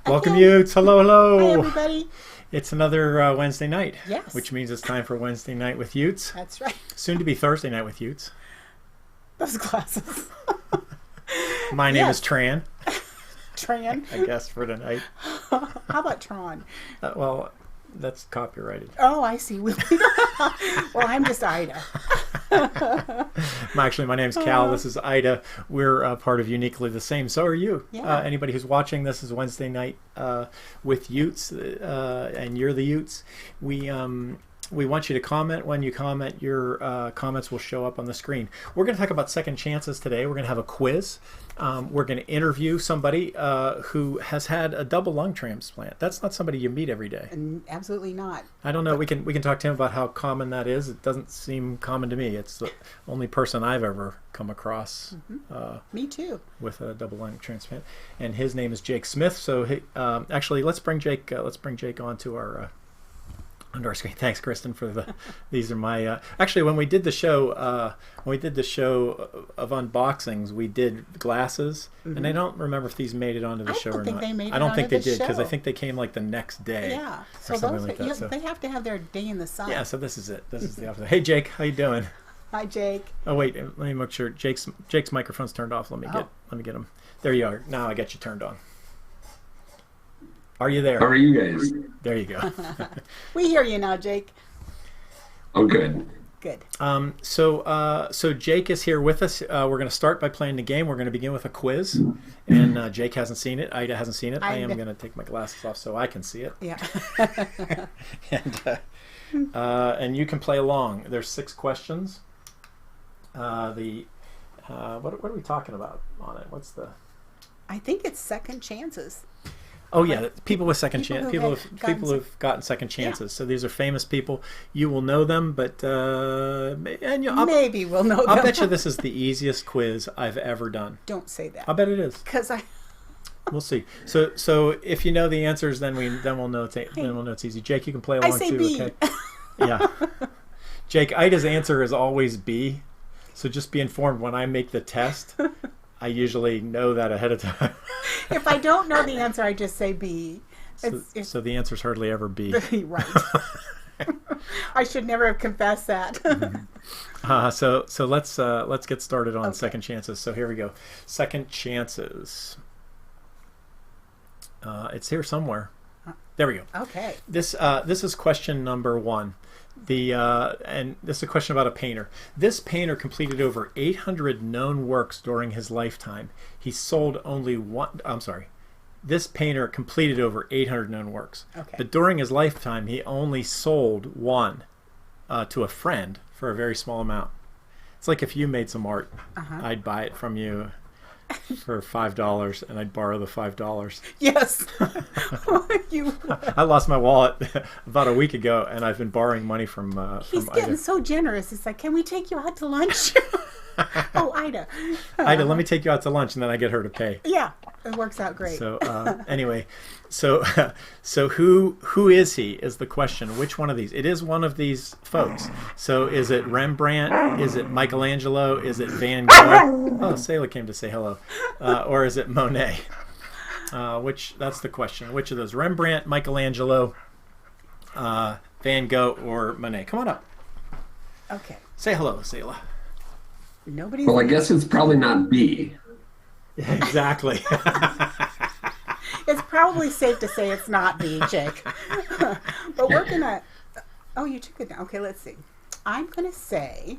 Welcome, Yoots. Hello, hello. Hi, everybody. It's another Wednesday night. Yes. Which means it's time for Wednesday night with Yoots. That's right. Soon to be Thursday night with Yoots. Those glasses. My name is Tran. Tran. I guess for tonight. How about Tron? Well, that's copyrighted. Oh, I see. Well, I'm just Ida. Actually, my name's Cal. This is Ida. We're part of Uniquely the Same. So are you. Yeah. Anybody who's watching this is Wednesday night with Yoots, and you're the Yoots. We want you to comment. When you comment, your comments will show up on the screen. We're going to talk about second chances today. We're going to have a quiz. We're going to interview somebody who has had a double lung transplant. That's not somebody you meet every day. Absolutely not. I don't know. We can talk to him about how common that is. It doesn't seem common to me. It's the only person I've ever come across. Me too. With a double lung transplant, and his name is Jake Smith. So actually, let's bring Jake. Let's bring Jake onto our. Under our screen. Thanks, Kristen, for the. These are my. Actually, when we did the show, of unboxings, we did glasses, and I don't remember if these made it onto the show or not. I don't think they did because I think they came like the next day. Yeah. So those, like that, they have to have their day in the sun. Yeah. So this is it. This is the opposite. Hey, Jake, how you doing? Hi, Jake. Oh wait, let me make sure Jake's microphone's turned off. Let me get him. There you are. Now I got you turned on. Are you there? How are you guys? There you go. We hear you now, Jake. Oh, good. Good. So Jake is here with us. We're going to start by playing the game. We're going to begin with a quiz, and Jake hasn't seen it. Ida hasn't seen it. I am going to take my glasses off so I can see it. Yeah. And you can play along. There's 6 questions. What are we talking about on it? What's the? I think it's second chances. Oh yeah, people with second chance. People who've gotten second chances. Yeah. So these are famous people. You will know them, but maybe we'll know them. I'll bet you this is the easiest quiz I've ever done. Don't say that. I'll bet it is. Because We'll see. So if you know the answers, then we'll know it's easy. Jake, you can play along I say too. B. Okay. Yeah. Jake, Ida's answer is always B. So just be informed when I make the test. I usually know that ahead of time. If I don't know the answer, I just say B. So the answer's hardly ever B. Right. I should never have confessed that. So let's get started on second chances. So here we go. Second chances. It's here somewhere. There we go. Okay. This is question number 1. And this is a question about a painter. This painter completed over 800 known works during his lifetime. He sold only one. I'm sorry. This painter completed over 800 known works. Okay. But during his lifetime, he only sold one to a friend for a very small amount. It's like if you made some art, I'd buy it from you for $5, and I'd borrow the $5. Yes. I lost my wallet about a week ago, and I've been borrowing money from He's getting Ida. so generous. It's like, can we take you out to lunch? Oh, Ida. Ida, let me take you out to lunch, and then I get her to pay. Yeah, it works out great. So anyway, so who is he is the question. Which one of these? It is one of these folks. So is it Rembrandt? Is it Michelangelo? Is it Van Gogh? Oh, Sayla came to say hello. Or is it Monet? That's the question. Which of those? Rembrandt, Michelangelo, Van Gogh, or Monet? Come on up. Okay. Say hello, Sayla. Nobody's. Well, I guess it's probably not B. Yeah, exactly. It's probably safe to say it's not B, Jake. But we're gonna. Oh, you took it down. Okay, let's see. I'm gonna say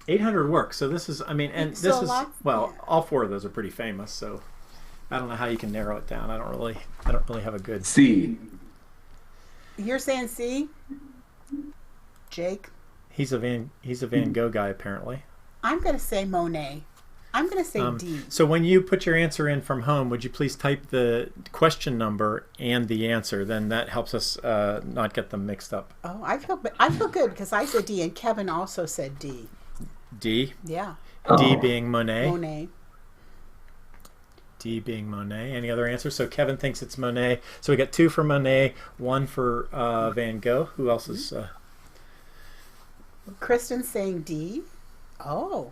800 works. So this is. I mean, and So this is. yeah. All 4 of those are pretty famous. So I don't know how you can narrow it down. I don't really have a good. C. You're saying C, Jake. He's a Van Gogh guy apparently. I'm gonna say Monet. I'm gonna say D. So when you put your answer in from home, would you please type the question number and the answer? Then that helps us not get them mixed up. Oh, I feel good because I said D and Kevin also said D. D. Yeah. D being Monet. Monet. D being Monet. Any other answers? So Kevin thinks it's Monet. So we got 2 for Monet, 1 for Van Gogh. Who else is? Kristen's saying D. Oh.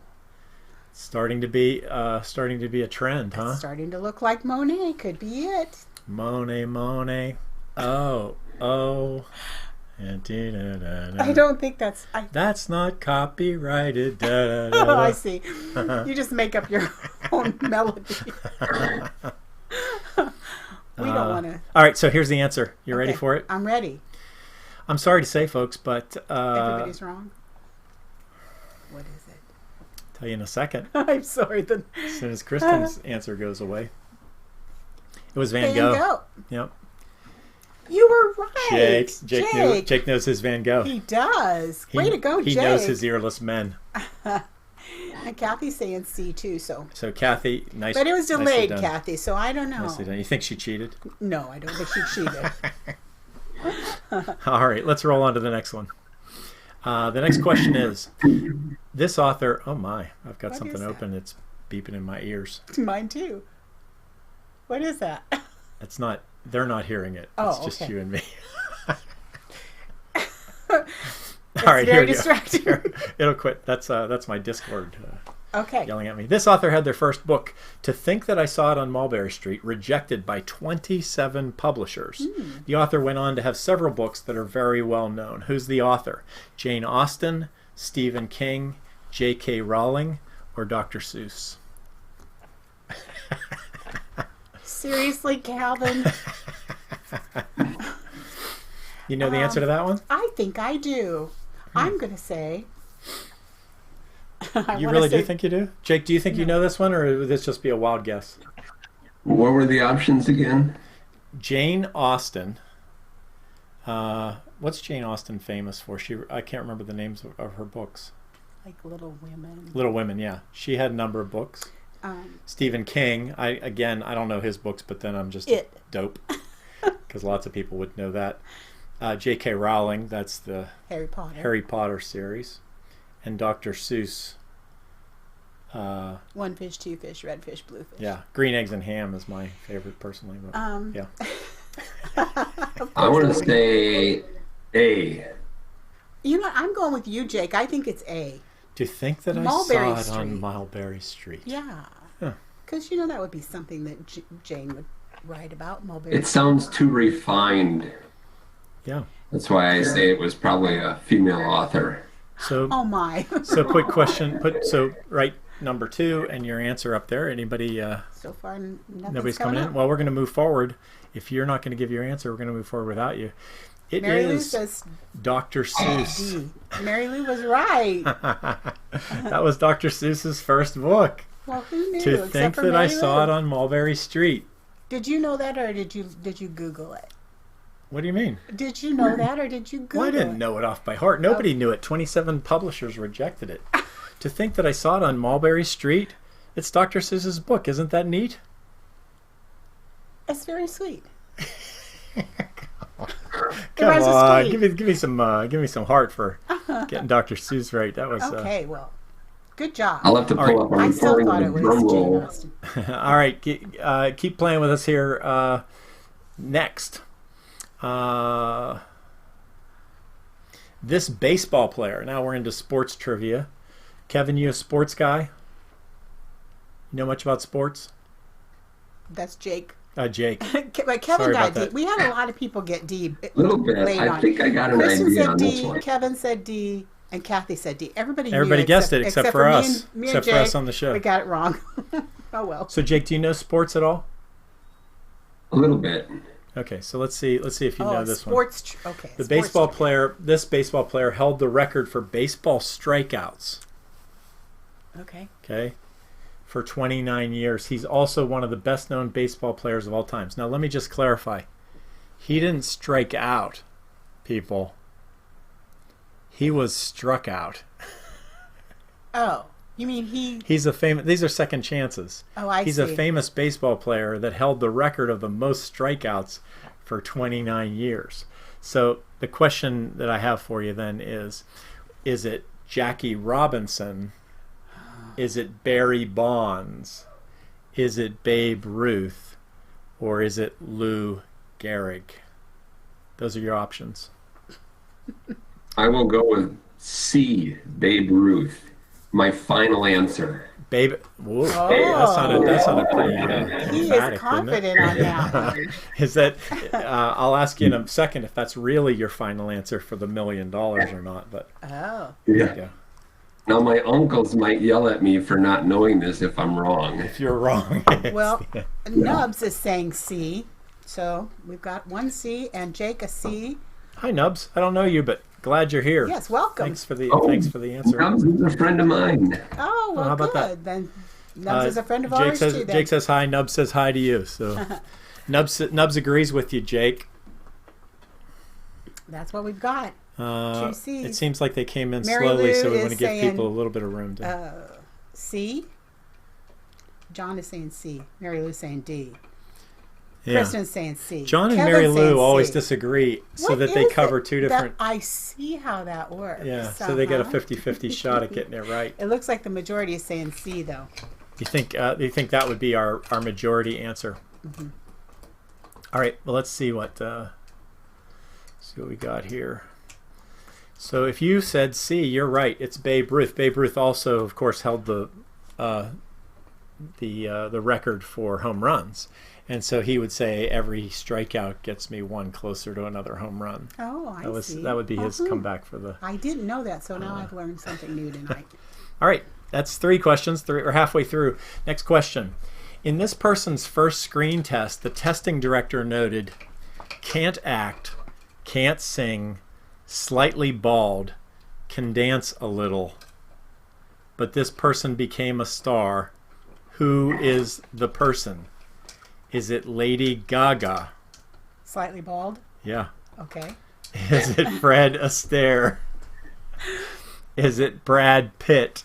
Starting to be a trend, huh? It's starting to look like Monet. Could be it. Monet. Oh. And I don't think that's. That's not copyrighted. Da, da, da, da. I see. You just make up your own melody. We don't want to. All right, so here's the answer. You ready Okay, for it? I'm ready. I'm sorry to say, folks, but Everybody's wrong. What is it? tell you in a second. I'm sorry. Then As soon as Kristen's answer goes away. It was Van Gogh. Yep. You were right. Jake knows his Van Gogh. He does. Way to go, He Jake. knows his earless men. And Kathy's saying C too, so. So Kathy, nice. But it was nicely delayed, done. Kathy, so I don't know. Nicely done. You think she cheated? No, I don't think she cheated. All right, let's roll on to the next one. The next question is, this author, oh my, I've got What something is that? open. It's beeping in my ears. Mine too. What is that? It's not, they're not hearing it. Oh, It's just okay. you and me. It's All right, very here we go. distracting. Here, it'll quit. That's my Discord Okay. yelling at me. This author had their first book, To Think That I Saw It on Mulberry Street, rejected by 27 publishers. The author went on to have several books that are very well known. Who's the author? Jane Austen, Stephen King, J.K. Rowling, or Dr. Seuss? Seriously, Calvin? You know the answer to that one? I think I do. I'm going to say. You really do think you do? Jake, do you think you know this one, or would this just be a wild guess? What were the options again? Jane Austen. What's Jane Austen famous for? I can't remember the names of her books. Like Little Women. Little Women, yeah. She had a number of books. Stephen King. I don't know his books, but then I'm just It. dope because lots of people would know that. J.K. Rowling. That's the Harry Potter. Harry Potter series, and Dr. Seuss. One fish, two fish, red fish, blue fish. Yeah, Green Eggs and Ham is my favorite personally. But, yeah. I want to say A. You know, I'm going with you, Jake. I think it's A. Do you think that Mulberry I saw it on Street. Mulberry Street? Yeah. Huh. Because, that would be something that Jane would write about, Mulberry It sounds too refined. Yeah. That's why I say it was probably a female author. So, Oh, my. so quick question. Write number 2 and your answer up there. Anybody? So far, Nobody's coming in. Well, we're going to move forward. If you're not going to give your answer, we're going to move forward without you. It Mary Lou is says Dr. Seuss. D. Mary Lou was right. That was Dr. Seuss's first book. Well, who knew? To except Think for That I Mary Saw Lou. It on Mulberry Street. Did you know that, or did you Google it? What do you mean? Did you know that, or did you Google Well, I didn't it? know it off by heart. Nobody knew it. 27 publishers rejected it. To Think That I Saw It on Mulberry Street. It's Dr. Seuss's book. Isn't that neat? It's very sweet. Come rhymes with on, sweet. give me some heart for getting Dr. Seuss right. That was Okay, well, good job. I'll have to All right. pull up I on still recording thought the it was drum Jane roll. Austen. all right. Keep playing with us here. Next, this baseball player. Now we're into sports trivia. Kevin, you a sports guy? You know much about sports? That's Jake. Jake. But Kevin Sorry got about D. that. We had a lot of people get D. A little bit. late I on. think I got an Kristen idea said on D, this one. Kevin said D, and Kathy said D. Everybody Guessed it except for me us. and Except for Jake. us on the show. We got it wrong. Oh well. So Jake, do you know sports at all? A little bit. Okay, so let's see if you know this one. sports. Okay. The sports baseball trivia. player, this baseball player held the record for baseball strikeouts. Okay. Okay, for 29 years. He's also one of the best-known baseball players of all times. Now, let me just clarify. He didn't strike out, people. He was struck out. Oh, you mean he? He's a famous. These are second chances. Oh, I He's see. a famous baseball player that held the record of the most strikeouts for 29 years. So the question that I have for you then is it Jackie Robinson? Is it Barry Bonds? Is it Babe Ruth? Or is it Lou Gehrig? Those are your options. I will go with C, Babe Ruth. My final answer. Babe, whoa, Oh. that sounded pretty He is emphatic, didn't it? confident on that one. Is that? I'll ask you in a second if that's really your final answer for the $1 million or not. But Oh. there you Yeah. go. Now my uncles might yell at me for not knowing this if I'm wrong. If you're wrong, Well, Nubs is saying C. So we've got one C and Jake a C. hi Nubs. I don't know you, but glad you're here. Yes, welcome. Thanks for the answer. Nubs is a friend of mine. Oh, well, how about good. that? Then Nubs is a friend of Jake ours says too. Then. Jake says hi. Nubs says hi to you. So Nubs agrees with you, Jake. That's what we've got. Two C's. It seems like they came in Mary slowly, Lou so we is want to give saying, people a little bit of room to. C. John is saying C. Mary Lou's saying D. Yeah. Kristen's saying C. John and Kevin's Mary saying Lou always C. disagree so What that they is cover it two that different. I see how that works. Yeah, so they get a somehow. 50-50 shot at getting it right. It looks like the majority is saying C, though. You think that would be our majority answer? Mm-hmm. All right. Well, let's see what we got here. So if you said C, you're right. It's Babe Ruth. Babe Ruth also, of course, held the record for home runs, and so he would say every strikeout gets me one closer to another home run. Oh, I see. That would be his Uh-huh. comeback for the. I didn't know that, so now I've learned something new tonight. All right, that's 3 questions. We're halfway through. Next question. In this person's first screen test, the testing director noted, can't act, can't sing, slightly bald, can dance a little, but this person became a star. Who is the person? Is it Lady Gaga? Slightly bald? Yeah. Okay. Is it Fred Astaire? Is it Brad Pitt?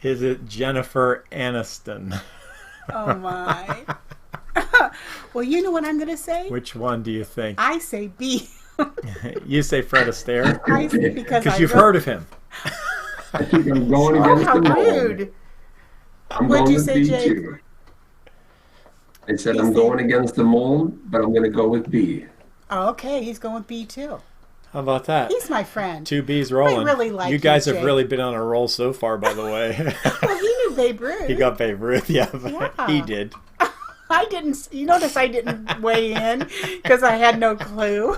Is it Jennifer Aniston? Oh, my. Well, you know what I'm going to say? Which one do you think? I say B. You say Fred Astaire? I say Because you've heard of him. I think I'm going Oh, against how the mold. rude. I'm What'd going you with say, B Jake? too. I said You I'm said- going against the mold, but I'm going to go with B. Oh, okay, he's going with B, too. How about that? He's my friend. 2 B's rolling. I really like you guys you, have Jake. really been on a roll so far, by the way. Well, he knew Babe Ruth. He got Babe Ruth, yeah, but Yeah. he did. I didn't. You notice I didn't weigh in because I had no clue.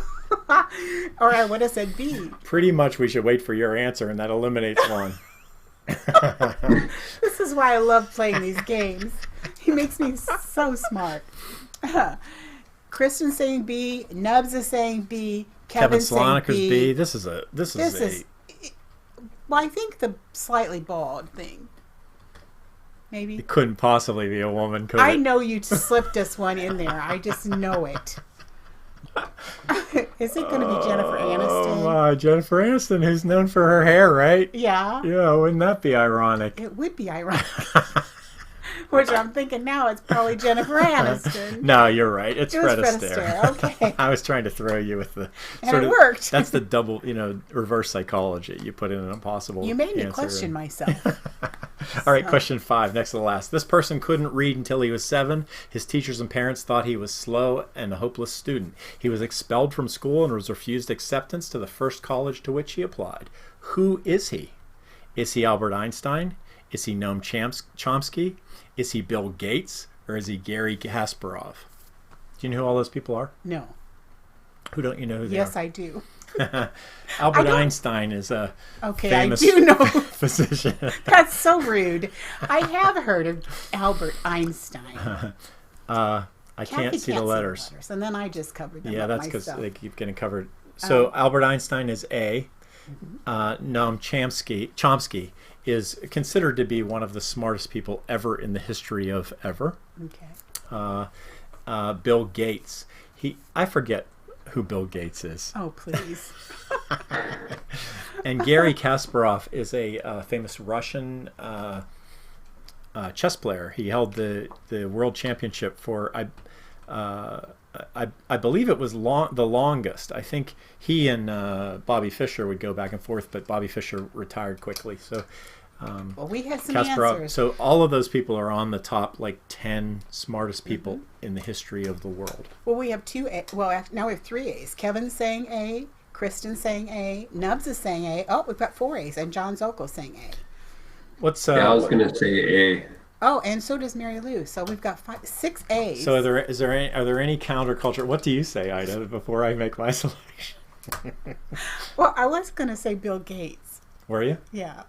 Or I would have said B. Pretty much we should wait for your answer, and that eliminates one. This is why I love playing these games. He makes me so smart. Kristen's saying B. Nubs is saying B. Kevin Kevin's saying Sloniker's B. B. This is a. Well, I think the slightly bald thing. Maybe. It couldn't possibly be a woman, could I it? know you slipped us one in there. I just know it. Is it going to be Jennifer Oh Aniston? my, Jennifer Aniston, who's known for her hair, right? Yeah. Yeah, wouldn't that be ironic? It would be ironic. Which I'm thinking now it's probably Jennifer Aniston. No, you're right. It's It was Fred Fred Astaire. Astaire, okay. I was trying to throw you with the And it worked. That's the double, reverse psychology. You put in an impossible. You made me answer question and- myself. All right, question 5, next to the last. This person couldn't read until he was 7. His teachers and parents thought he was slow and a hopeless student. He was expelled from school and was refused acceptance to the first college to which he applied. Who is he? Is he Albert Einstein? Is he Noam Chomsky? Is he Bill Gates? Or is he Gary Kasparov? Do you know who all those people are? No. Who don't you know who they Yes, are? I do. Albert don't- Einstein is a Okay, famous I do know. physician. That's so rude. I have heard of Albert Einstein. I Kathy can't see the letters. And then I just covered them Yeah, up that's because myself. they keep getting covered. So Albert Einstein is A. Noam Chomsky is considered to be one of the smartest people ever in the history of ever. Okay. Bill Gates. I forget who Bill Gates is. Oh, please. And Gary Kasparov is a famous Russian chess player. He held the world championship for I believe it was the longest. I think he and Bobby Fischer would go back and forth, but Bobby Fischer retired quickly. So Well, we had some Kasparov. answers. So all of those people are on the top 10 smartest people in the history of the world. Well, we have now we have 3 A's. Kevin's saying A, Kristen's saying A, Nubs is saying A. Oh, we've got 4 A's, and John Zoko's saying A. What's Yeah, I was gonna say A. Oh, and so does Mary Lou. So we've got 6 A's. So are there any counterculture? What do you say, Ida, before I make my selection? Well, I was going to say Bill Gates. Were you? Yeah.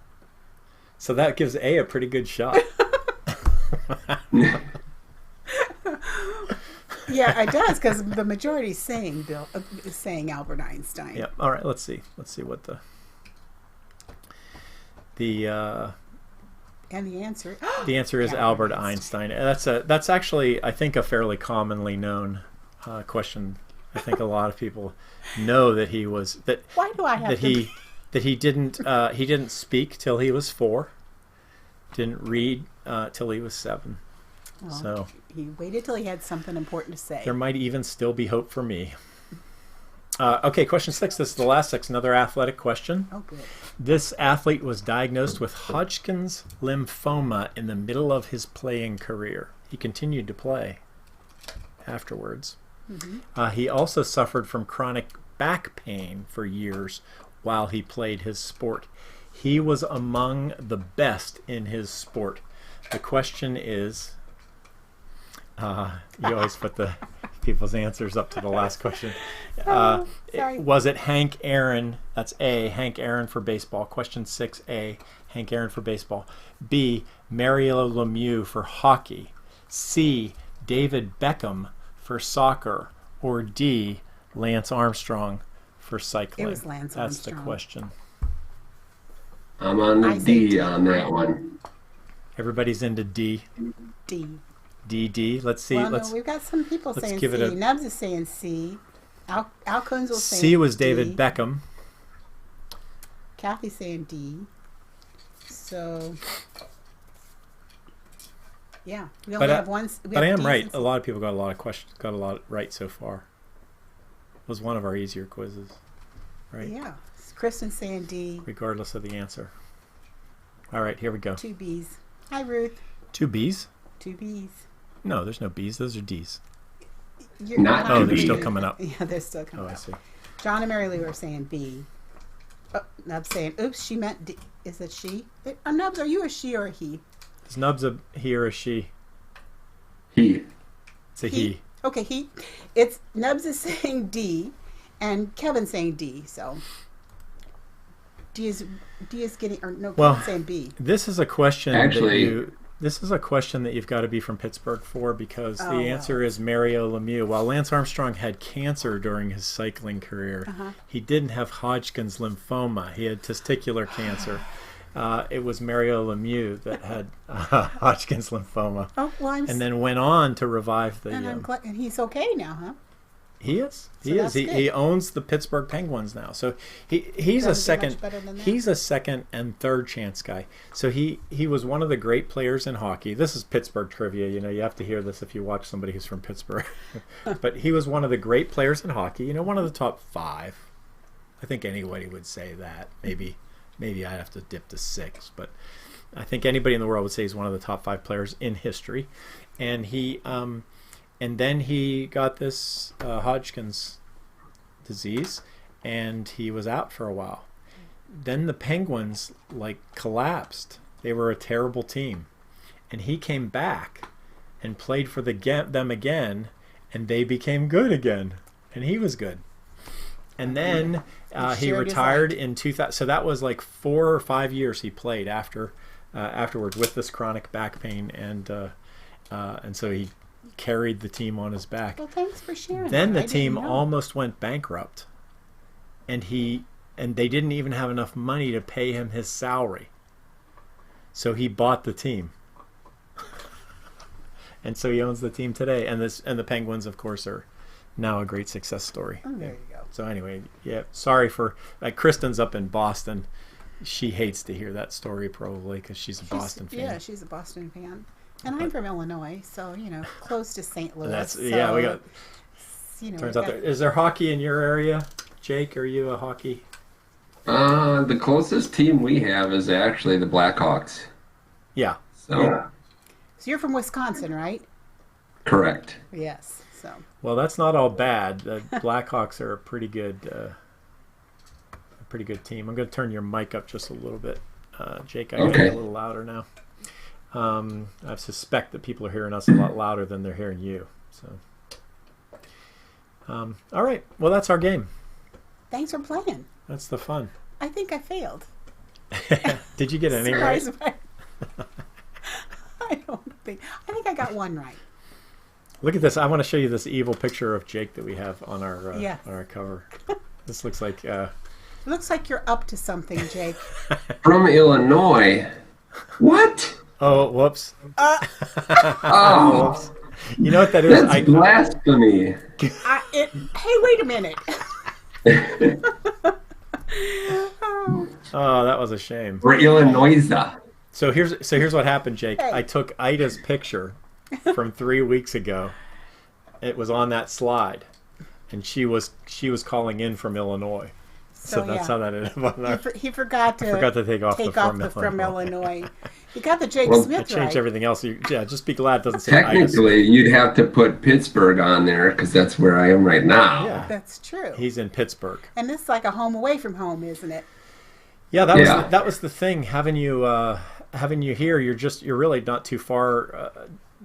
So that gives A a pretty good shot. Yeah, it does, because the majority is saying Albert Einstein. Yep. All right. Let's see. Let's see what And the answer. The answer is Albert Einstein. That's actually, I think, a fairly commonly known question. I think a lot of people know that he was that. Why do I have that to he that he didn't speak till he was 4, didn't read till he was 7. Well, so he waited till he had something important to say. There might even still be hope for me. Okay, question 6. This is the last 6. Another athletic question. Oh, good. This athlete was diagnosed with Hodgkin's lymphoma in the middle of his playing career. He continued to play afterwards. Mm-hmm. He also suffered from chronic back pain for years while he played his sport. He was among the best in his sport. The question is, you always put the people's answers up to the last question. Was it Hank Aaron? That's A, Hank Aaron for baseball. Question 6A, Hank Aaron for baseball. B, Mario Lemieux for hockey. C, David Beckham for soccer. Or D, Lance Armstrong for cycling. It was Lance Armstrong. That's the question. I'm on the D on that one. Everybody's into D. D. D. Let's see. Well, no, we've got some people saying give C. it a- Nubs is saying C. Al Coons will say C was D. David Beckham. Kathy's saying D. So, yeah, we only have one. But I am right. A lot of people got a lot of questions. Got a lot right so far. It was one of our easier quizzes, right? Yeah. Kristen's saying D. Regardless of the answer. All right, here we go. 2 B's. Hi, Ruth. 2 B's? 2 B's. No, there's no B's. Those are D's. Not Oh, two they're B's. still coming up. Yeah, they're still coming Oh, I up. see. John and Mary Lou are saying B. Oh, Nubs saying, oops, she meant D. Is it she? Nubs, are you a she or a he? Is Nubs a he or a she? He. It's a he. Okay, he. It's Nubs is saying D, and Kevin's saying D. So D is getting, or no, Well, Kevin's saying B. This is a question Actually- this is a question that you've got to be from Pittsburgh for, because Oh, the answer is Mario Lemieux. While Lance Armstrong had cancer during his cycling career, he didn't have Hodgkin's lymphoma. He had testicular cancer. It was Mario Lemieux that had Hodgkin's lymphoma, Oh, well, and then went on to revive the. and I'm glad, and he's okay now, huh? He is. So He is. that's He good. owns the Pittsburgh Penguins now. So he's Doesn't a do much second. better than that. He's a second and third chance guy. So he was one of the great players in hockey. This is Pittsburgh trivia. You know, you have to hear this if you watch somebody who's from Pittsburgh. But he was one of the great players in hockey. You know, one of the top 5. I think anybody would say that. Maybe I'd have to dip to 6, but I think anybody in the world would say he's one of the top 5 players in history. And he and then he got this Hodgkin's disease, and he was out for a while. Then the Penguins collapsed. They were a terrible team, and he came back and played for them again, and they became good again, and he was good. And then he retired in 2000. So that was 4 or 5 years he played afterwards with this chronic back pain, and so he carried the team on his back. Well, thanks for sharing. Then that. the I team didn't know. almost went bankrupt, and they didn't even have enough money to pay him his salary. So he bought the team, and so he owns the team today. And the Penguins, of course, are now a great success story. Oh, there you go. So anyway, yeah, sorry for Kristen's up in Boston. She hates to hear that story probably because she's a Boston fan. Yeah, she's a Boston fan. And I'm from Illinois, so, close to St. Louis. That's so, yeah. We got. Turns out is there hockey in your area, Jake? Are you a hockey? The closest team we have is actually the Blackhawks. Yeah. So, So you're from Wisconsin, right? correct. Yes. So Well, that's not all bad. The Blackhawks are a pretty good team. I'm going to turn your mic up just a little bit. Jake, I got Okay. a little louder now. I suspect that people are hearing us a lot louder than they're hearing you. So, all right. Well, that's our game. Thanks for playing. That's the fun. I think I failed. Did you get any right? Surprise. I think I got one right. Look at this. I want to show you this evil picture of Jake that we have on our Yes. on our cover. This looks like Looks like you're up to something, Jake. From Illinois. What? oh, whoops. Oh, You know what that is? that's blasphemy. Hey, wait a minute. Oh, that was a shame. We're Illinois. So here's what happened, Jake. Hey. I took Ida's picture from 3 weeks ago. It was on that slide, and she was calling in from Illinois. So that's how that ended up on there. He forgot to take off the from Illinois. You got the Jake Well, Smith I changed right. everything else. Just be glad it doesn't say Ida's. Technically, you'd have to put Pittsburgh on there because that's where I am right now. Yeah, That's true. he's in Pittsburgh. And this is like a home away from home, isn't it? Yeah, Yeah. that was the thing. Having you here, you're really not too far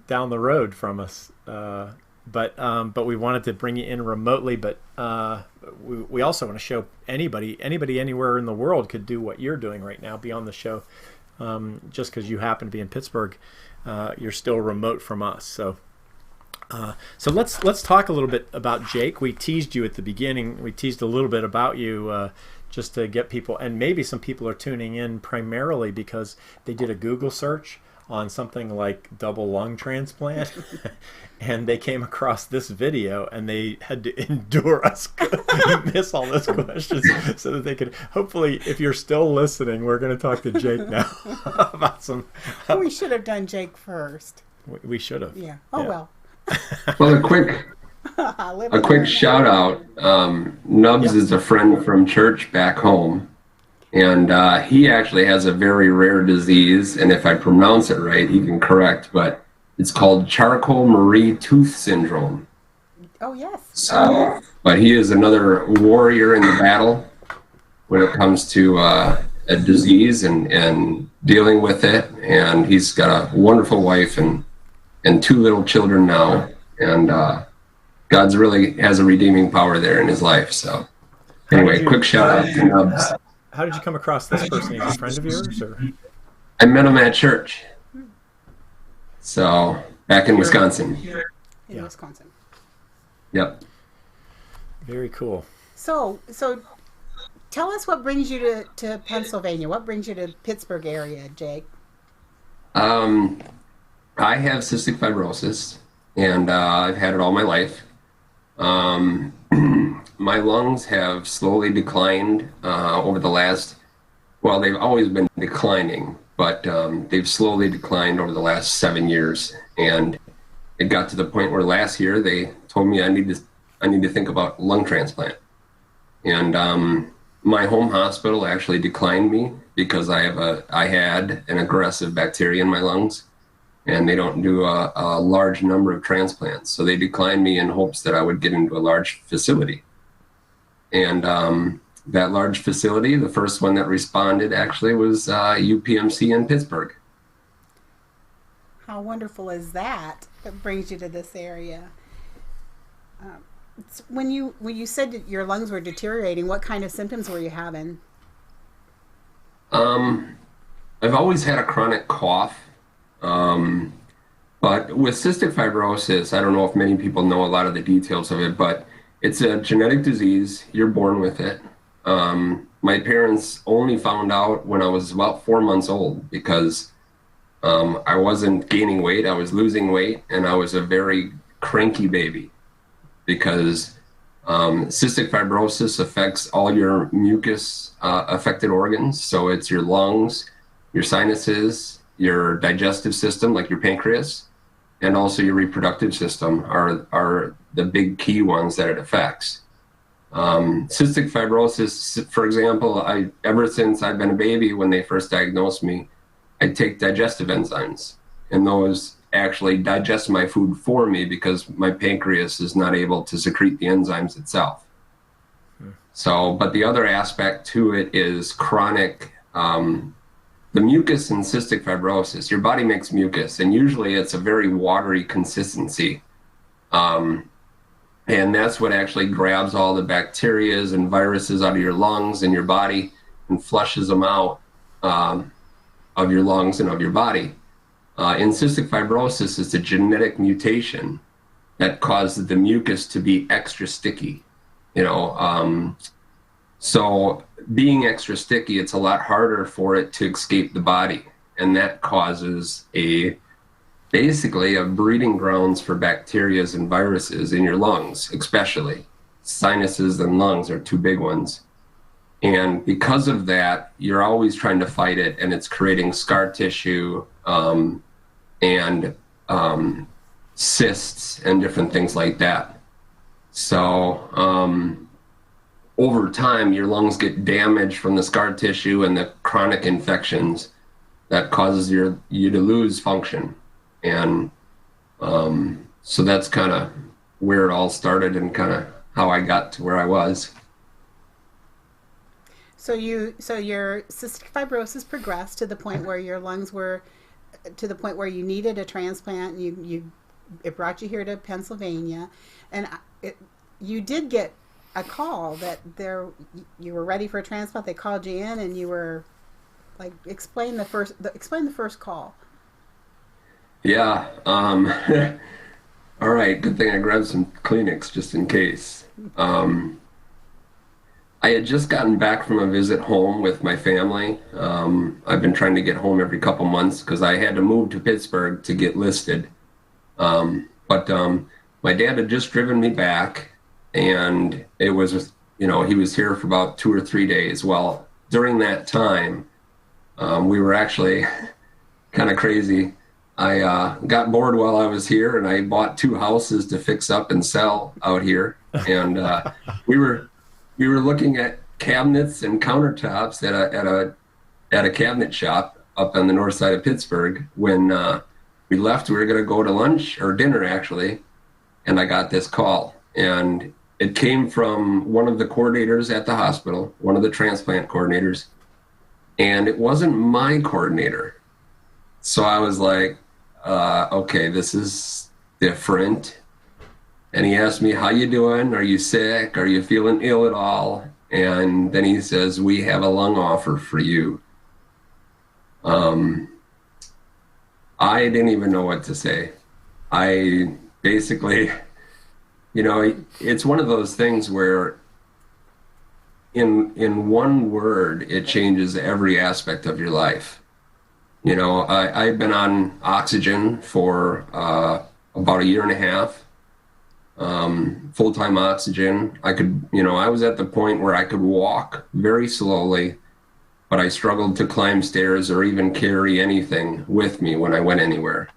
down the road from us. But we wanted to bring you in remotely. But we also want to show anybody anywhere in the world could do what you're doing right now. Be on the show. Just because you happen to be in Pittsburgh, you're still remote from us. So let's talk a little bit about Jake. We teased you at the beginning. We teased a little bit about you. Just to get people, and maybe some people are tuning in primarily because they did a Google search on something like double lung transplant and they came across this video and they had to endure us miss all those questions so that they could, hopefully, if you're still listening, we're going to talk to Jake now about some. We should have done Jake first. We should have. Yeah. Oh, Yeah. well. Well, a quick shout out. Nubs is a friend from church back home, and he actually has a very rare disease. And if I pronounce it right, he can correct. But it's called Charcot-Marie Tooth syndrome. Oh, yes. So, but he is another warrior in the battle when it comes to a disease and dealing with it. And he's got a wonderful wife and 2 little children now. And God's really has a redeeming power there in his life. So anyway, quick shout out to Nubs. How did you come across this person? He's a friend of yours, or? I met him at church. So back in Wisconsin. In Wisconsin. Yep. Very cool. So tell us what brings you to Pennsylvania. What brings you to Pittsburgh area, Jake? I have cystic fibrosis, and I've had it all my life. My lungs have slowly declined over the last, well, they've always been declining, but they've slowly declined over the last 7 years. And it got to the point where last year they told me I need to think about lung transplant. And my home hospital actually declined me because I had an aggressive bacteria in my lungs. And they don't do a large number of transplants. So they declined me in hopes that I would get into a large facility. And that large facility, the first one that responded actually was UPMC in Pittsburgh. How wonderful is that brings you to this area? When you said that your lungs were deteriorating, what kind of symptoms were you having? I've always had a chronic cough. But with cystic fibrosis, I don't know if many people know a lot of the details of it, but it's a genetic disease. You're born with it. My parents only found out when I was about 4 months old because I wasn't gaining weight. I was losing weight, and I was a very cranky baby because cystic fibrosis affects all your mucus affected organs. So it's your lungs, your sinuses, your digestive system, like your pancreas, and also your reproductive system are the big key ones that it affects. Cystic fibrosis, for example, ever since I've been a baby, when they first diagnosed me, I take digestive enzymes, and those actually digest my food for me because my pancreas is not able to secrete the enzymes itself. So, but the other aspect to it is chronic the mucus in cystic fibrosis, your body makes mucus, and usually it's a very watery consistency. And that's what actually grabs all the bacterias and viruses out of your lungs and your body and flushes them out of your lungs and of your body. In cystic fibrosis, it's a genetic mutation that causes the mucus to be extra sticky. So being extra sticky, it's a lot harder for it to escape the body, and that causes basically a breeding grounds for bacteria and viruses in your lungs, especially. Sinuses and lungs are two big ones. And because of that, you're always trying to fight it, and it's creating scar tissue and cysts and different things like that. So over time, your lungs get damaged from the scar tissue and the chronic infections that causes you to lose function. And so that's kind of where it all started and kind of how I got to where I was. So your cystic fibrosis progressed to the point where your lungs were, to the point where you needed a transplant. It brought you here to Pennsylvania, and you did get a call that you were ready for a transplant. They called you in, and you were like, explain the first call. Yeah. All right. Good thing I grabbed some Kleenex just in case. I had just gotten back from a visit home with my family. I've been trying to get home every couple months because I had to move to Pittsburgh to get listed. But my dad had just driven me back, and it was, he was here for about 2 or 3 days. Well, during that time, we were actually kind of crazy. I got bored while I was here, and I bought 2 houses to fix up and sell out here. And we were looking at cabinets and countertops at a cabinet shop up on the north side of Pittsburgh. When we left, we were going to go to lunch or dinner actually, and I got this call, and it came from one of the coordinators at the hospital, one of the transplant coordinators, and it wasn't my coordinator. So I was like, okay, this is different. And he asked me, how you doing? Are you sick? Are you feeling ill at all? And then he says, we have a lung offer for you. I didn't even know what to say. I basically, it's one of those things where in one word, it changes every aspect of your life. I've been on oxygen for about 1.5 years. Full-time oxygen. I was at the point where I could walk very slowly, but I struggled to climb stairs or even carry anything with me when I went anywhere.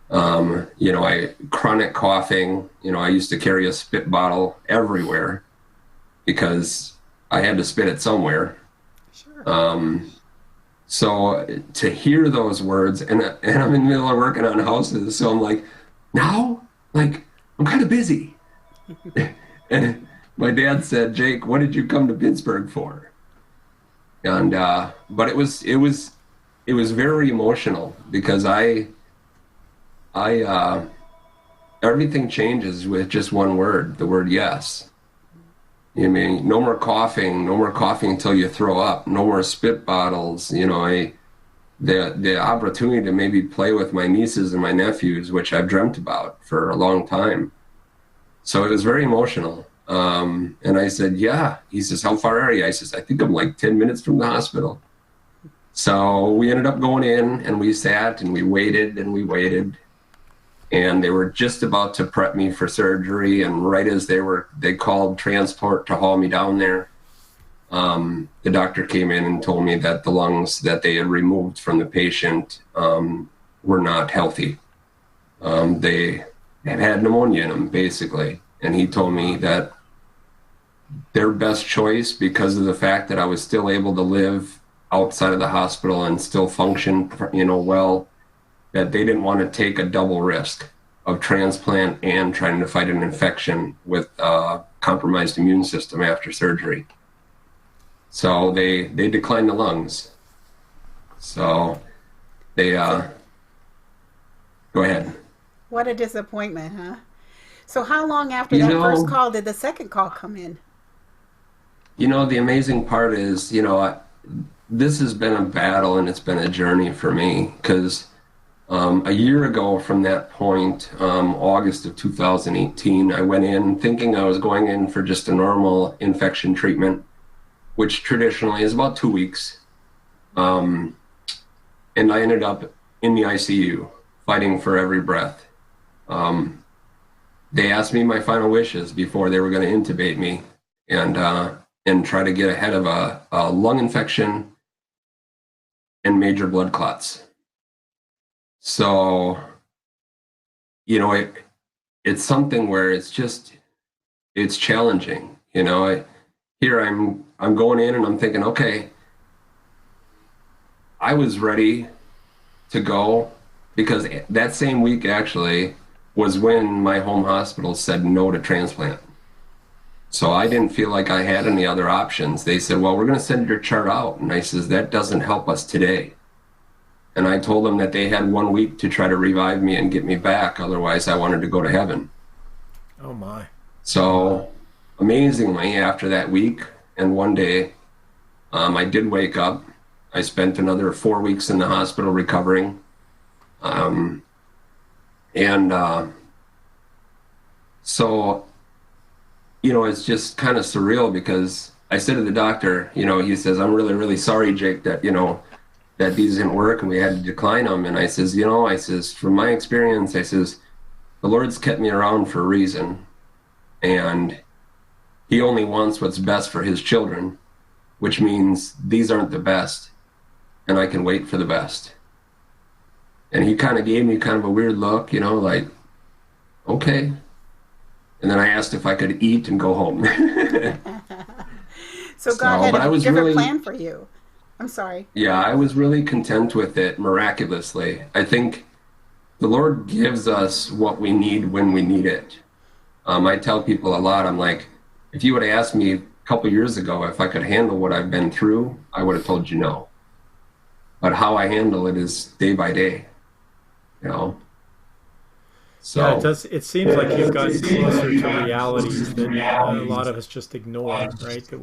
Chronic coughing, I used to carry a spit bottle everywhere because I had to spit it somewhere. Sure. So to hear those words, and I'm in the middle of working on houses, so I'm like, now? Like, I'm kind of busy. And my dad said, Jake, what did you come to Pittsburgh for? And but it was very emotional because everything changes with just one word, the word yes. No more coughing until you throw up, no more spit bottles, the opportunity to maybe play with my nieces and my nephews, which I've dreamt about for a long time. So it was very emotional. And I said, yeah. He says, how far are you? I says, I think I'm like 10 minutes from the hospital. So we ended up going in, and we sat and we waited and we waited. And they were just about to prep me for surgery. And right as they called transport to haul me down there, the doctor came in and told me that the lungs that they had removed from the patient were not healthy. They had pneumonia in them, basically. And he told me that their best choice, because of the fact that I was still able to live outside of the hospital and still function, well, that they didn't want to take a double risk of transplant and trying to fight an infection with a compromised immune system after surgery. So they declined the lungs. So they, go ahead. What a disappointment, huh? So how long after You that first know, call did the second call come in? the amazing part is, this has been a battle and it's been a journey for me because a year ago from that point, August of 2018, I went in thinking I was going in for just a normal infection treatment, which traditionally is about 2 weeks. Um, and I ended up in the ICU fighting for every breath. Um, they asked me my final wishes before they were going to intubate me and try to get ahead of a lung infection and major blood clots. So, it's something where it's challenging. Here I'm going in and I'm thinking, okay, I was ready to go because that same week actually was when my home hospital said no to transplant. So I didn't feel like I had any other options. They said, well, we're going to send your chart out. And I says, that doesn't help us today. And I told them that they had 1 week to try to revive me and get me back. Otherwise, I wanted to go to heaven. Oh my. So amazingly, after that week and one day, I did wake up. I spent another 4 weeks in the hospital recovering. So, it's just kind of surreal because I said to the doctor, he says, I'm really, really sorry, Jake, that, that these didn't work and we had to decline them. And I says, from my experience, I says, the Lord's kept me around for a reason. And he only wants what's best for his children, which means these aren't the best. And I can wait for the best. And he kind of gave me kind of a weird look, like, okay. And then I asked if I could eat and go home. So God had but I a was different really, plan for you. I'm sorry. yeah, I was really content with it miraculously. I think the Lord gives us what we need when we need it. I tell people a lot, I'm like, if you would have asked me a couple years ago if I could handle what I've been through, I would have told you no. But how I handle it is day by day, you know. Yeah, it So does. It seems like you've gotten closer to realities that a lot of us just ignore, right? That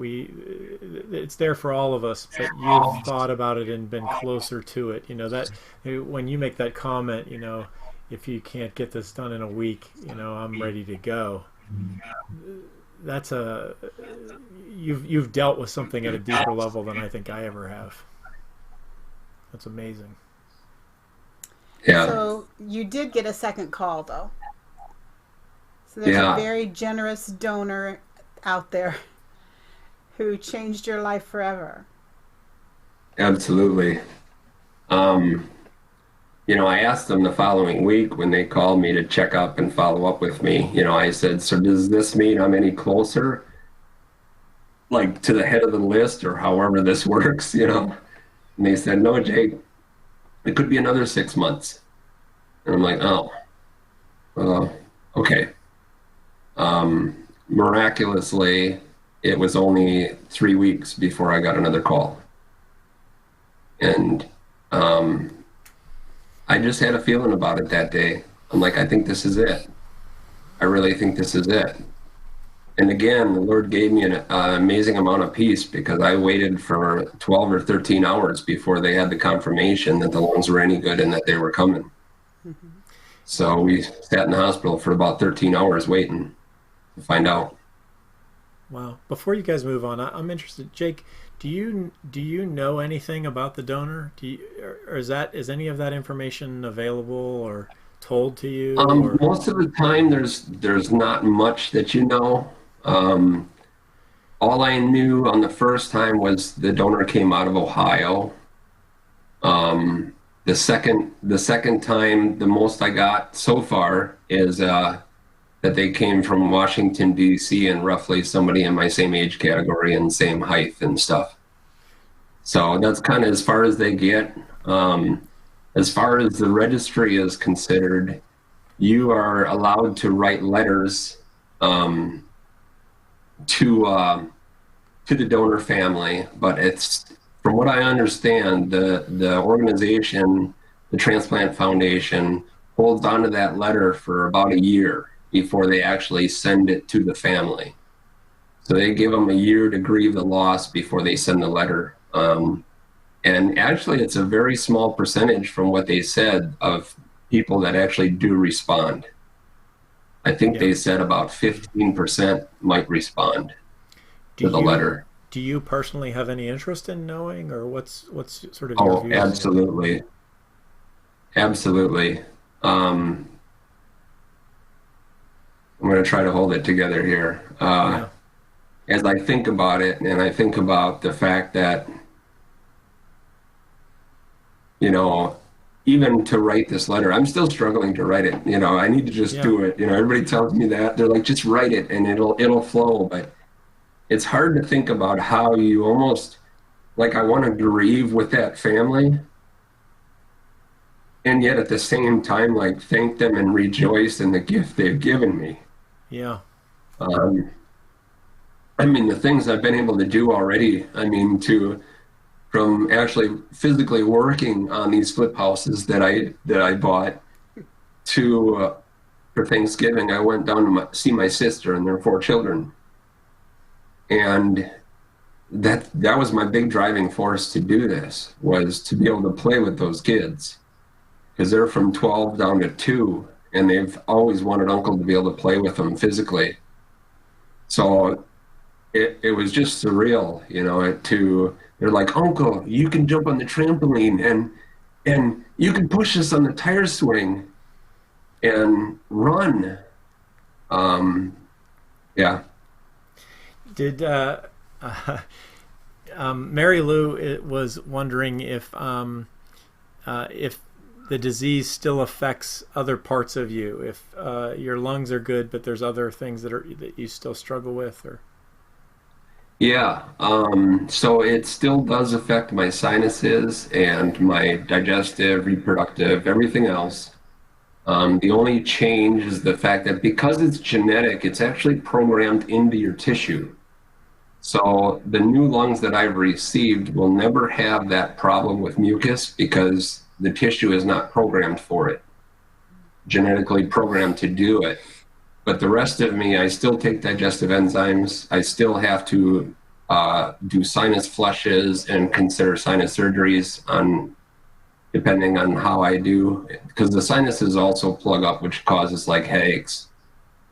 it's there for all of us, but you've thought about it and been closer to it. That when you make that comment, if you can't get this done in a week, I'm ready to go. That's you've dealt with something at a deeper level than I think I ever have. That's amazing. yeah, So you did get a second call, though. So there's a yeah, very generous donor out there who changed your life forever. absolutely. Um, I asked them the following week when they called me to check up and follow up with me. I said, so does this mean I'm any closer, like to the head of the list or however this works? And they said, no, Jake, it could be another 6 months. And I'm like, oh, uh, okay. Miraculously, it was only 3 weeks before I got another call. And I just had a feeling about it that day. I'm like, I think this is it. I really think this is it. And again, the Lord gave me an amazing amount of peace because I waited for 12 or 13 hours before they had the confirmation that the lungs were any good and that they were coming. Mm-hmm. So we sat in the hospital for about 13 hours waiting to find out. Wow. Before you guys move on, I'm interested, Jake. Do you know anything about the donor? Or is any of that information available or told to you? Or Most of the time, there's not much that you know. Um, all I knew on the first time was the donor came out of Ohio. The second time, the most I got so far is that they came from Washington, D.C., and roughly somebody in my same age category and same height and stuff. So that's kind of as far as they get. As far as the registry is considered, you are allowed to write letters to the donor family, but it's from what I understand, the organization, the Transplant Foundation, holds onto that letter for about a year before they actually send it to the family. So they give them a year to grieve the loss before they send the letter. And actually, it's a very small percentage from what they said of people that actually do respond. I think they said about 15% might respond to the letter. Do you personally have any interest in knowing, or what's sort of your Oh, views? absolutely. Absolutely. I'm going to try to hold it together here. As I think about it, and I think about the fact that, you know, even to write this letter, I'm still struggling to write it. You know, I need to just do it. You know, everybody tells me that. They're like, just write it and it'll flow. But it's hard to think about how you almost, like, I want to grieve with that family, and yet at the same time, like, thank them and rejoice in the gift they've given me. Yeah. I mean, the things I've been able to do already, I mean, from actually physically working on these flip houses that I bought to, for Thanksgiving, I went down to see my sister and their 4 children. And that was my big driving force to do this, was to be able to play with those kids, because they're from 12 down to 2, and they've always wanted Uncle to be able to play with them physically. So it was just surreal, you know, they're like, Uncle, you can jump on the trampoline and you can push us on the tire swing and run. Yeah. Did Mary Lou was wondering if the disease still affects other parts of you, if your lungs are good, but there's other things that you still struggle with, or? Yeah, so it still does affect my sinuses and my digestive, reproductive, everything else. The only change is the fact that because it's genetic, it's actually programmed into your tissue. So the new lungs that I've received will never have that problem with mucus because the tissue is not programmed for it, genetically programmed to do it. But the rest of me, I still take digestive enzymes. I still have to do sinus flushes and consider sinus surgeries depending on how I do, because the sinuses also plug up, which causes like headaches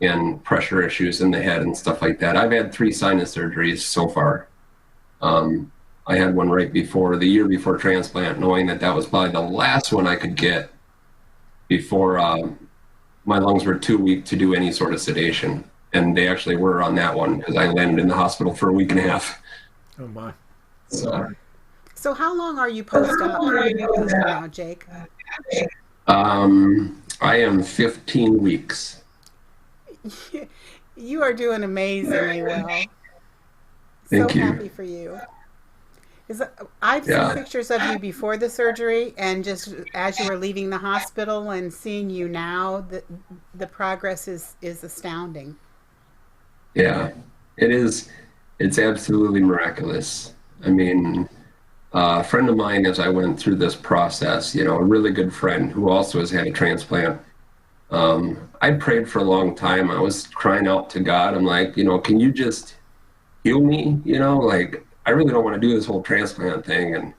and pressure issues in the head and stuff like that. I've had 3 sinus surgeries so far. I had one the year before transplant, knowing that was probably the last one I could get before my lungs were too weak to do any sort of sedation. And they actually were on that one because I landed in the hospital for a week and a half. Oh my. So how long are you post-op now, Jake? I am 15 weeks. You are doing amazingly well. Thank you. Happy for you. I've seen pictures of you before the surgery, and just as you were leaving the hospital, and seeing you now, the progress is astounding. Yeah, it is. It's absolutely miraculous. I mean, a friend of mine, as I went through this process, you know, a really good friend who also has had a transplant, I prayed for a long time. I was crying out to God. I'm like, you know, can you just heal me? You know, like, I really don't want to do this whole transplant thing.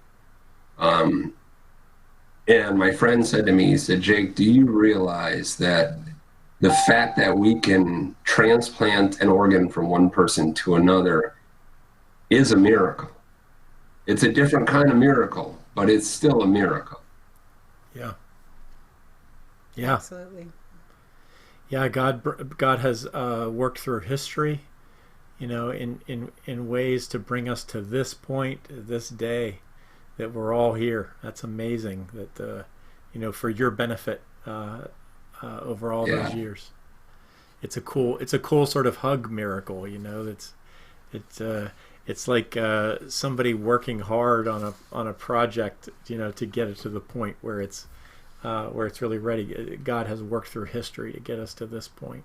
And my friend said to me, he said, Jake, do you realize that the fact that we can transplant an organ from one person to another is a miracle? It's a different kind of miracle, but it's still a miracle. Yeah. Yeah. Absolutely. Yeah, God has worked through history, you know, in ways to bring us to this point, this day, that we're all here. That's amazing. That you know, for your benefit over all those years. It's a cool sort of hug miracle, you know. It's like somebody working hard on a project, you know, to get it to the point where it's really ready. God has worked through history to get us to this point.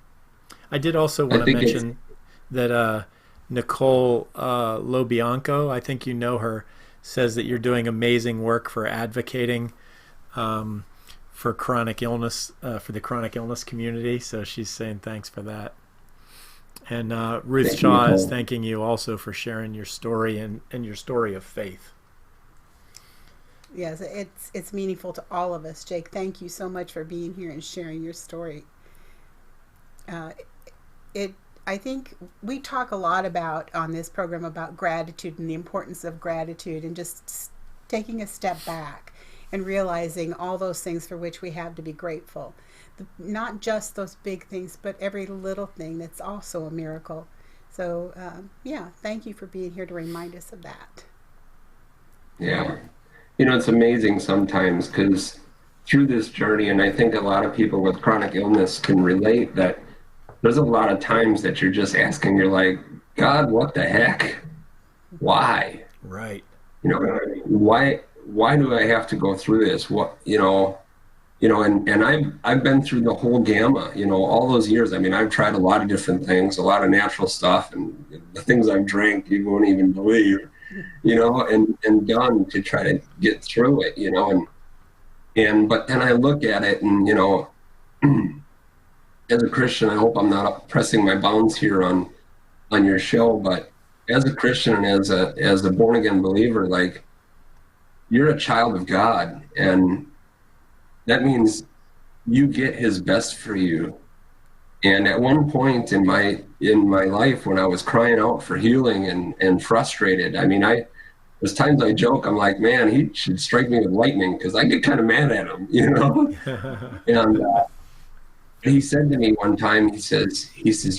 I did also want to mention that Nicole Lobianco, I think you know her, says that you're doing amazing work for advocating for chronic illness, for the chronic illness community. So she's saying thanks for that. And Ruth Thank Shaw you. is thanking you also for sharing your story and your story of faith. Yes, it's meaningful to all of us. Jake, thank you so much for being here and sharing your story. I think we talk a lot about on this program about gratitude and the importance of gratitude and just taking a step back and realizing all those things for which we have to be grateful. Not just those big things, but every little thing that's also a miracle. So, thank you for being here to remind us of that. Yeah. It's amazing sometimes because through this journey, and I think a lot of people with chronic illness can relate, that there's a lot of times that you're just asking, you're like, God, what the heck? Why? Right. Why do I have to go through this? And I've been through the whole gamut, all those years. I mean, I've tried a lot of different things, a lot of natural stuff, and the things I've drank, you won't even believe, and done to try to get through it, but then I look at it and, as a Christian, I hope I'm not pressing my bounds here on your show, but as a Christian and as a born again believer, like, you're a child of God, and that means you get his best for you. And at one point in my life, when I was crying out for healing and frustrated, I mean, there's times I joke, I'm like, man, he should strike me with lightning, because I get kind of mad at him, And he said to me one time, he says,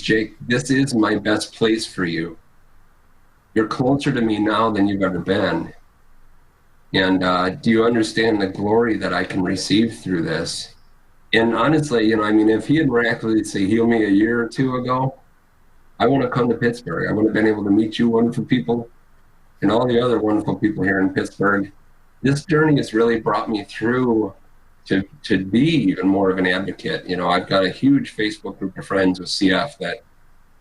Jake, this is my best place for you. You're closer to me now than you've ever been. And do you understand the glory that I can receive through this? And honestly, if he had miraculously healed me a year or two ago, I want to come to Pittsburgh. I would have been able to meet you wonderful people and all the other wonderful people here in Pittsburgh. This journey has really brought me through to be even more of an advocate. I've got a huge Facebook group of friends with CF that,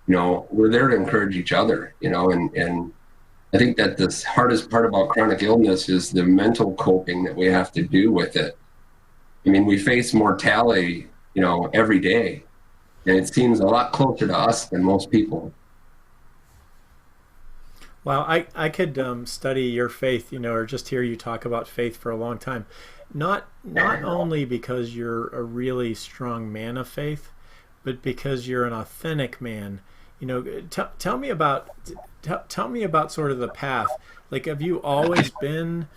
we're there to encourage each other, and I think that the hardest part about chronic illness is the mental coping that we have to do with it. I mean, we face mortality, every day, and it seems a lot closer to us than most people. Well, I could study your faith, or just hear you talk about faith for a long time. Not only because you're a really strong man of faith, but because you're an authentic man. Tell me about sort of the path. Like, have you always been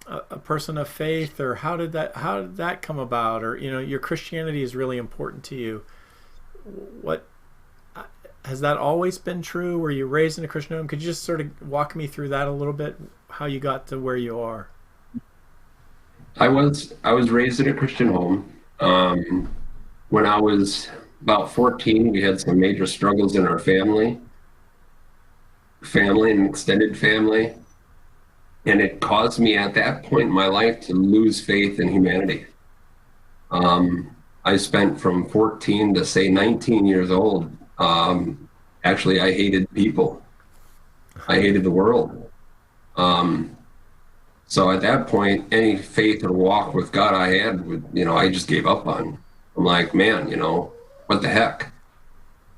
a person of faith, or how did that come about? Or your Christianity is really important to you. What has that always been true? Were you raised in a Christian home? Could you just sort of walk me through that a little bit? How you got to where you are? I was raised in a Christian home. When I was about 14, we had some major struggles in our family and extended family. And it caused me at that point in my life to lose faith in humanity. I spent from 14 to say 19 years old. Actually, I hated people. I hated the world. So at that point, any faith or walk with God I had, I just gave up on. I'm like, man, what the heck?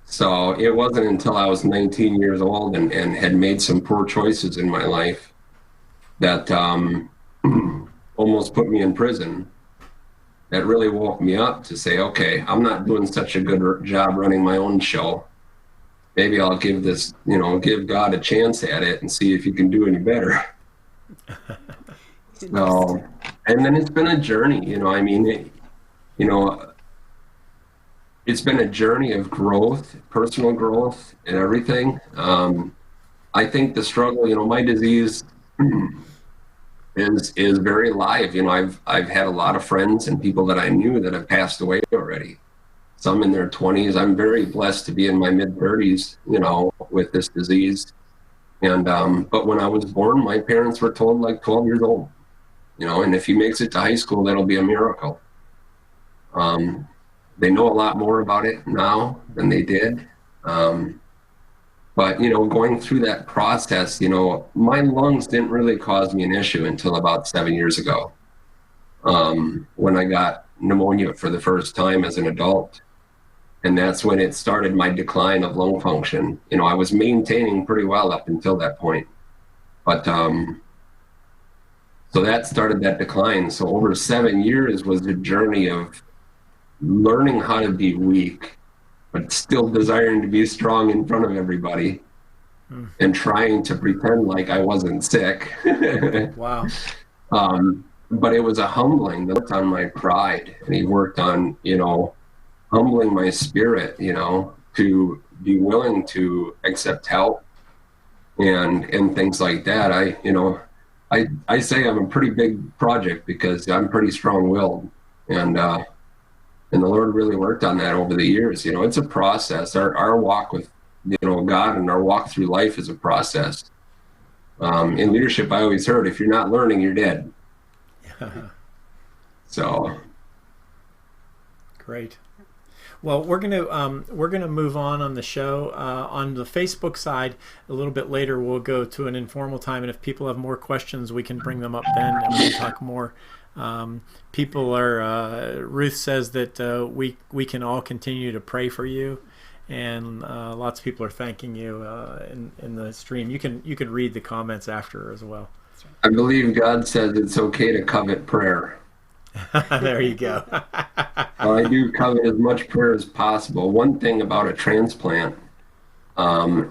So it wasn't until I was 19 years old and had made some poor choices in my life that almost put me in prison, that really woke me up to say, okay, I'm not doing such a good job running my own show. Maybe I'll give God a chance at it and see if he can do any better. So, and then it's been a journey, it's been a journey of growth, personal growth and everything. I think the struggle, my disease is very live. I've had a lot of friends and people that I knew that have passed away already. Some in their 20s. I'm very blessed to be in my mid 30s, with this disease. And, but when I was born, my parents were told like 12 years old, and if he makes it to high school, that'll be a miracle. They know a lot more about it now than they did. But But, going through that process, my lungs didn't really cause me an issue until about 7 years ago, when I got pneumonia for the first time as an adult. And that's when it started my decline of lung function. I was maintaining pretty well up until that point. But so that started that decline. So over 7 years was the journey of learning how to be weak, but still desiring to be strong in front of everybody and trying to pretend like I wasn't sick. Wow. But it was a humbling that worked on my pride, and he worked on, humbling my spirit, to be willing to accept help and things like that. I say I'm a pretty big project because I'm pretty strong-willed, and the Lord really worked on that over the years. It's a process. Our walk with, God, and our walk through life is a process. In leadership, I always heard, if you're not learning, you're dead. So. Great. Well, we're gonna move on the show. On the Facebook side, a little bit later, we'll go to an informal time, and if people have more questions, we can bring them up then, and we'll talk more. People are. Ruth says that we can all continue to pray for you, and lots of people are thanking you in the stream. You can read the comments after as well. I believe God says it's okay to covet prayer. There you go. Well, I do covet as much prayer as possible. One thing about a transplant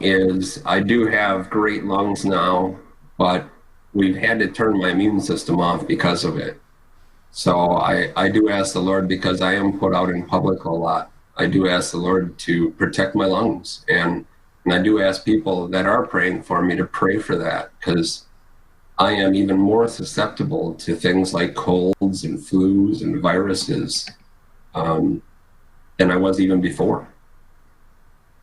is I do have great lungs now, but we've had to turn my immune system off because of it. So I do ask the Lord, because I am put out in public a lot, I do ask the Lord to protect my lungs. And I do ask people that are praying for me to pray for that, because I am even more susceptible to things like colds and flus and viruses than I was even before.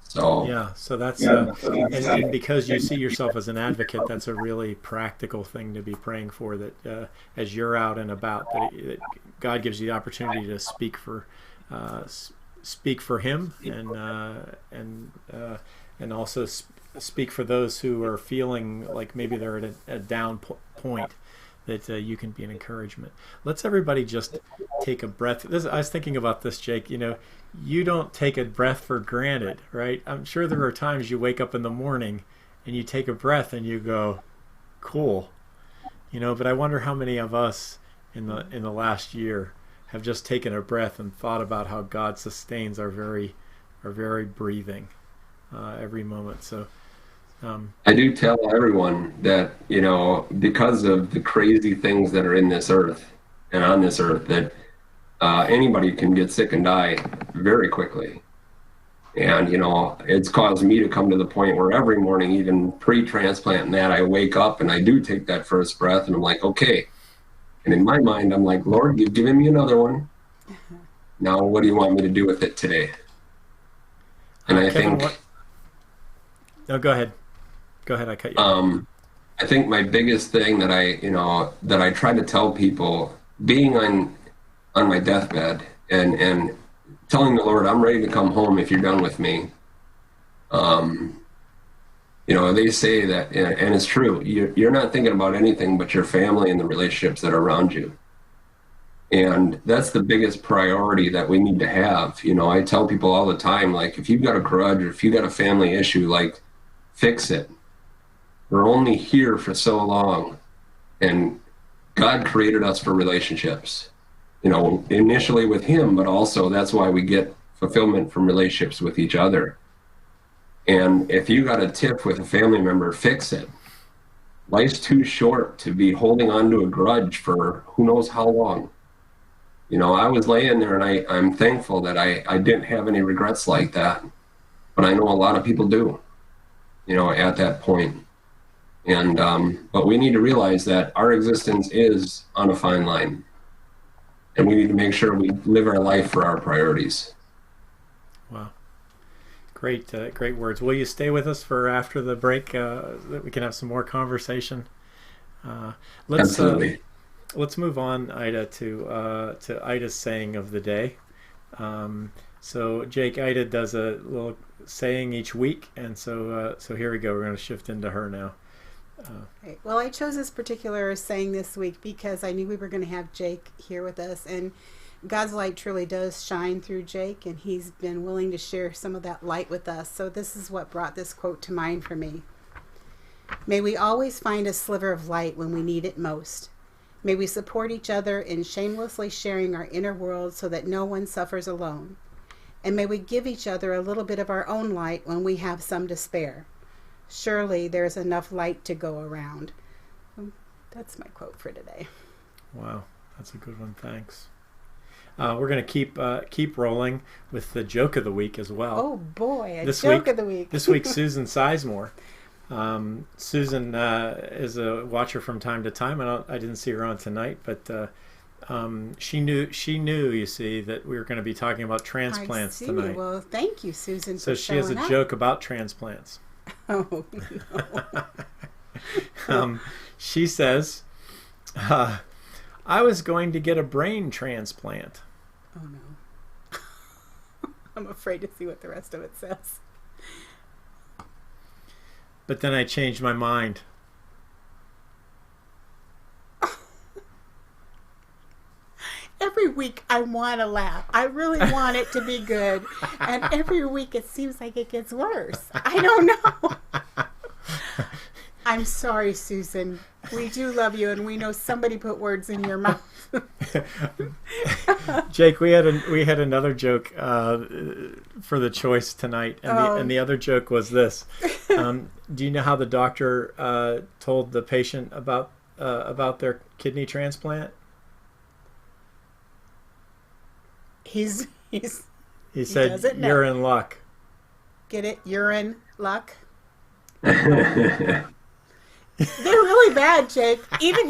So yeah, so that's and because you see yourself as an advocate, that's a really practical thing to be praying for. That as you're out and about, that God gives you the opportunity to speak for Him, and also speak for those who are feeling like maybe they're at a down point, that you can be an encouragement. Let's everybody just take a breath. I was thinking about this, Jake. You don't take a breath for granted, right? I'm sure there are times you wake up in the morning and you take a breath and you go, cool. But I wonder how many of us in the last year have just taken a breath and thought about how God sustains our very breathing every moment. So I do tell everyone that, because of the crazy things that are in this earth and on this earth, that anybody can get sick and die very quickly. And, it's caused me to come to the point where every morning, even pre-transplant and that, I wake up and I do take that first breath and I'm like, okay. And in my mind, I'm like, Lord, you've given me another one. Now, what do you want me to do with it today? And I Kevin, think... No, go ahead. Go ahead, I cut you. I think my biggest thing that I try to tell people, being on my deathbed and telling the Lord, I'm ready to come home if you're done with me. They say that, and it's true, you're not thinking about anything but your family and the relationships that are around you. And that's the biggest priority that we need to have. I tell people all the time, like, if you've got a grudge or if you've got a family issue, like, fix it. We're only here for so long. And God created us for relationships, initially with Him, but also that's why we get fulfillment from relationships with each other. And if you got a tiff with a family member, fix it. Life's too short to be holding on to a grudge for who knows how long. I was laying there and I'm thankful that I didn't have any regrets like that. But I know a lot of people do, at that point. And but we need to realize that our existence is on a fine line. And we need to make sure we live our life for our priorities. Wow. Great words. Will you stay with us for after the break that we can have some more conversation? Absolutely. Let's move on, Ida, to Ida's saying of the day. So Jake Ida does a little saying each week, and so here we go. We're going to shift into her now. Right. Well, I chose this particular saying this week because I knew we were going to have Jake here with us, and God's light truly does shine through Jake, and he's been willing to share some of that light with us. So this is what brought this quote to mind for me. May we always find a sliver of light when we need it most. May we support each other in shamelessly sharing our inner world so that no one suffers alone. And may we give each other a little bit of our own light when we have some to spare. Surely there is enough light to go around. That's my quote for today. Wow, that's a good one. Thanks. We're going to keep rolling with the joke of the week as well. Oh boy, joke of the week. This week, Susan Sizemore. Susan is a watcher from time to time. I didn't see her on tonight, but she knew. You see that we were going to be talking about transplants tonight. Well, thank you, Susan. So she has a joke about transplants. Oh no. She says, "I was going to get a brain transplant." Oh no. I'm afraid to see what the rest of it says. But then I changed my mind. Every week I want to laugh. I really want it to be good. And every week it seems like it gets worse. I don't know. I'm sorry, Susan. We do love you, and we know somebody put words in your mouth. Jake, we had another joke for the choice tonight, and the other joke was this. Do you know how the doctor told the patient about their kidney transplant? He said, "You're in luck." Get it? Urine luck. They're really bad, Jake. Even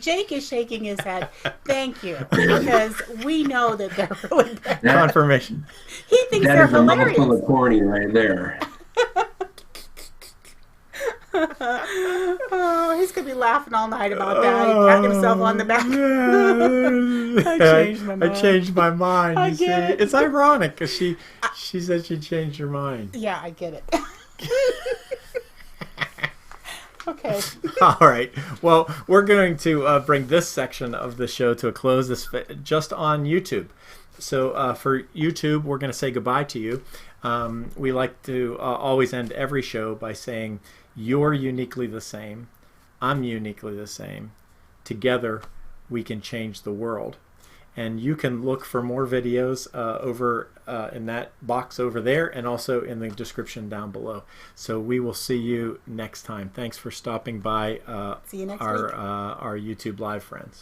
Jake is shaking his head. Thank you, because we know that they're really bad. Confirmation. He thinks they're hilarious. That is a mouthful of corny right there. Oh, he's gonna be laughing all night about that. He patted himself on the back. I changed my mind. I get it. It's ironic because she said she changed her mind. Yeah, I get it. Okay. All right. Well, we're going to bring this section of the show to a close. Just on YouTube. So for YouTube, we're going to say goodbye to you. We like to always end every show by saying, "You're uniquely the same. I'm uniquely the same. Together, we can change the world." And you can look for more videos over in that box over there, and also in the description down below. So we will see you next time. Thanks for stopping by see you next week. our YouTube Live friends.